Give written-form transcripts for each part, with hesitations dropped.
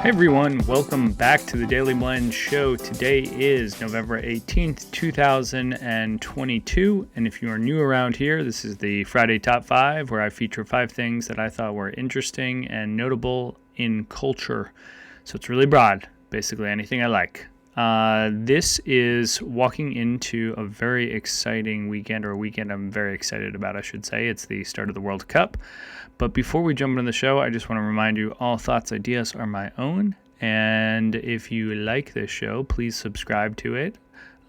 Hey everyone, welcome back to the Dailey Blend show. Today is November 18th, 2022, and if you are new around here, this is the Friday Top 5, where I feature 5 things that I thought were interesting and notable in culture. So it's really broad, basically anything I like. This is walking into a very exciting weekend, or a weekend I'm very excited about, I should say. It's the start of the World Cup. But before we jump into the show, I just want to remind you all thoughts, ideas are my own. And if you like this show, please subscribe to it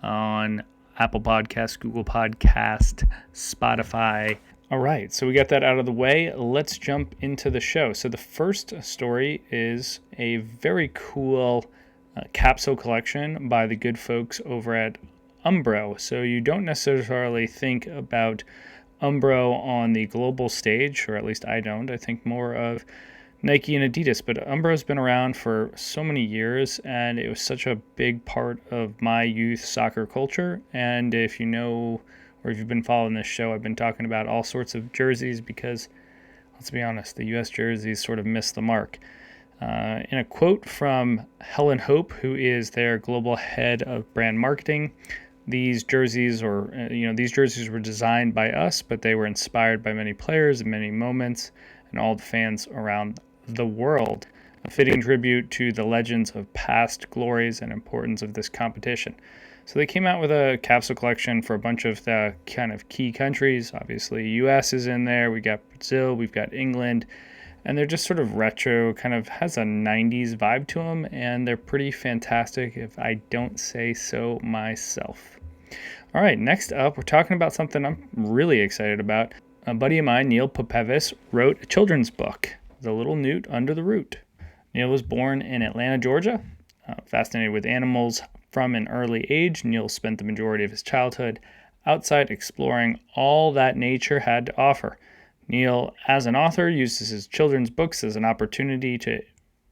on Apple Podcasts, Google Podcast, Spotify. All right, so we got that out of the way. Let's jump into the show. So the first story is a very cool capsule collection by the good folks over at Umbro. So you don't necessarily think about Umbro on the global stage, or at least I don't. I think more of Nike and Adidas, but Umbro's been around for so many years, and it was such a big part of my youth soccer culture. And if you know, or if you've been following this show, I've been talking about all sorts of jerseys because, let's be honest, the U.S. jerseys sort of missed the mark. In a quote from Helen Hope, who is their global head of brand marketing, these jerseys were designed by us, but they were inspired by many players and many moments and all the fans around the world. A fitting tribute to the legends of past glories and importance of this competition. So they came out with a capsule collection for a bunch of the kind of key countries. Obviously, US is in there. We got Brazil, we've got England. And they're just sort of retro, kind of has a 90s vibe to them, and they're pretty fantastic if I don't say so myself. All right, next up, we're talking about something I'm really excited about. A buddy of mine, Neal Papevies, wrote a children's book, The Little Newt Under the Root. Neal was born in Atlanta, Georgia. Fascinated with animals from an early age, Neal spent the majority of his childhood outside exploring all that nature had to offer. Neal, as an author, uses his children's books as an opportunity to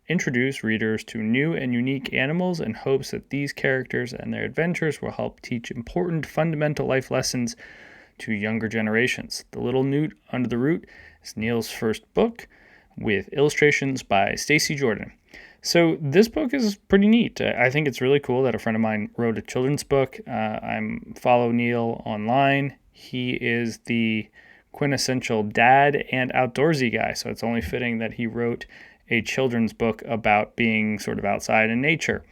introduce readers to new and unique animals in hopes that these characters and their adventures will help teach important fundamental life lessons to younger generations. The Little Newt Under the Root is Neal's first book, with illustrations by Stacy Jordan. So this book is pretty neat. I think it's really cool that a friend of mine wrote a children's book. I follow Neal online. He is the quintessential dad and outdoorsy guy, so it's only fitting that he wrote a children's book about being sort of outside in nature.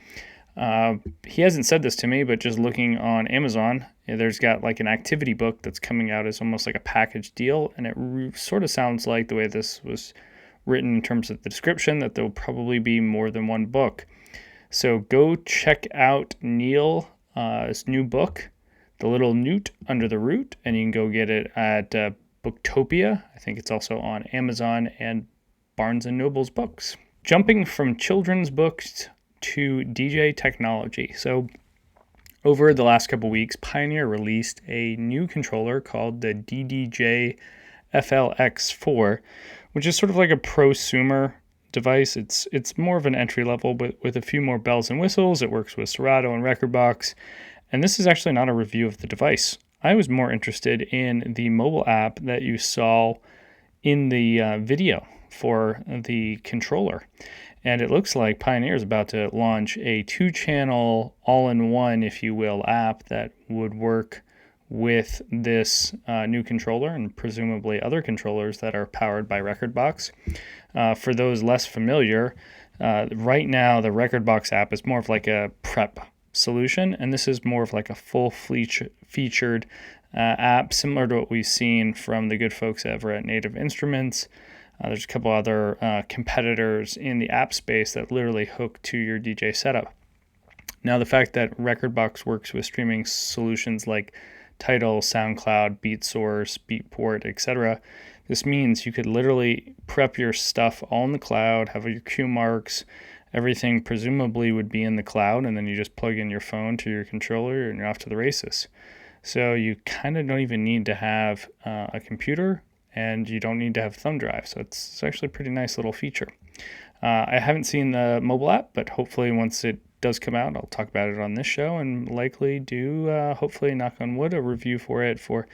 He hasn't said this to me, but just looking on Amazon, there's got like an activity book that's coming out as almost like a package deal, and it sort of sounds like the way this was written in terms of the description that there'll probably be more than one book. So go check out Neal's new book, The Little Newt Under the Root, and you can go get it at Booktopia. I think it's also on Amazon and Barnes & Noble's books. Jumping from children's books to DJ technology. So over the last couple weeks, Pioneer released a new controller called the DDJ FLX4, which is sort of like a prosumer device. It's more of an entry level, but with a few more bells and whistles. It works with Serato and Rekordbox. And this is actually not a review of the device. I was more interested in the mobile app that you saw in the video for the controller. And it looks like Pioneer is about to launch a 2-channel, all-in-one, if you will, app that would work with this new controller and presumably other controllers that are powered by Rekordbox. For those less familiar, right now the Rekordbox app is more of like a prep solution, and this is more of like a full-featured app, similar to what we've seen from the good folks over at Native Instruments. There's a couple other competitors in the app space that literally hook to your DJ setup. Now, the fact that Rekordbox works with streaming solutions like Tidal, SoundCloud, BeatSource, Beatport, etc., this means you could literally prep your stuff all in the cloud, have your cue marks. Everything presumably would be in the cloud, and then you just plug in your phone to your controller and you're off to the races. So you kind of don't even need to have a computer, and you don't need to have a thumb drive. So it's actually a pretty nice little feature. I haven't seen the mobile app, but hopefully once it does come out, I'll talk about it on this show and likely do, hopefully, knock on wood, a review for it for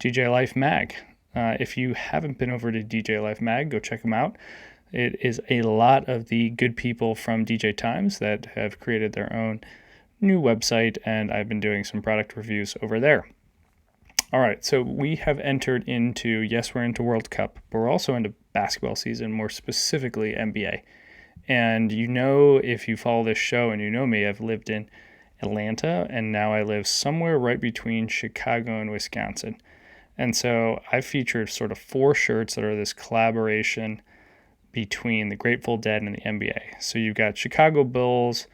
DJ Life Mag. If you haven't been over to DJ Life Mag, go check them out. It is a lot of the good people from DJ Times that have created their own new website, and I've been doing some product reviews over there. All right, so we have entered into, yes, we're into World Cup, but we're also into basketball season, more specifically NBA. And if you follow this show and you know me, I've lived in Atlanta, and now I live somewhere right between Chicago and Wisconsin. And so I've featured sort of 4 shirts that are this collaboration between the Grateful Dead and the NBA. So you've got Chicago Bulls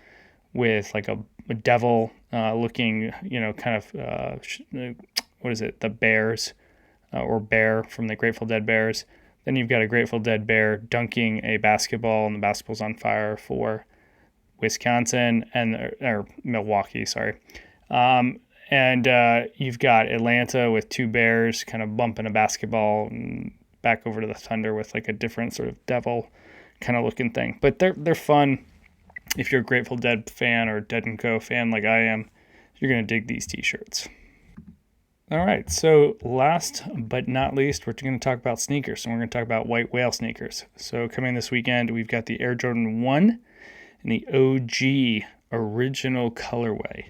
with like a devil looking, the Bears or bear from the Grateful Dead Bears. Then you've got a Grateful Dead bear dunking a basketball, and the basketball's on fire for Wisconsin or Milwaukee, sorry. And you've got Atlanta with 2 bears kind of bumping a basketball and back over to the Thunder with like a different sort of devil kind of looking thing. But they're fun. If you're a Grateful Dead fan or Dead & Co. fan like I am, you're going to dig these t-shirts. All right, so last but not least, we're going to talk about sneakers, and we're going to talk about white whale sneakers. So coming this weekend, we've got the Air Jordan 1 and the OG original colorway.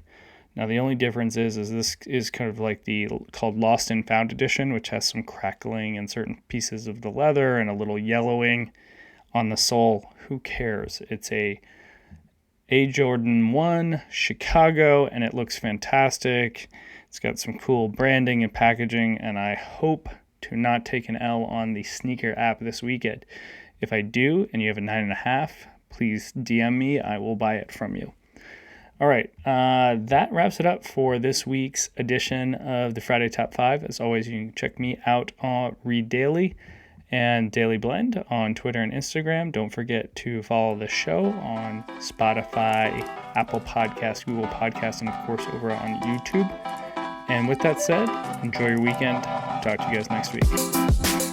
Now, the only difference is this is kind of like called Lost and Found edition, which has some crackling in certain pieces of the leather and a little yellowing on the sole. Who cares? It's a Jordan 1 Chicago, and it looks fantastic. It's got some cool branding and packaging, and I hope to not take an L on the sneaker app this weekend. If I do, and you have a 9.5, please DM me. I will buy it from you. All right, that wraps it up for this week's edition of the Friday Top 5. As always, you can check me out on Read Daily and Dailey Blend on Twitter and Instagram. Don't forget to follow the show on Spotify, Apple Podcasts, Google Podcasts, and of course over on YouTube. And with that said, enjoy your weekend. Talk to you guys next week.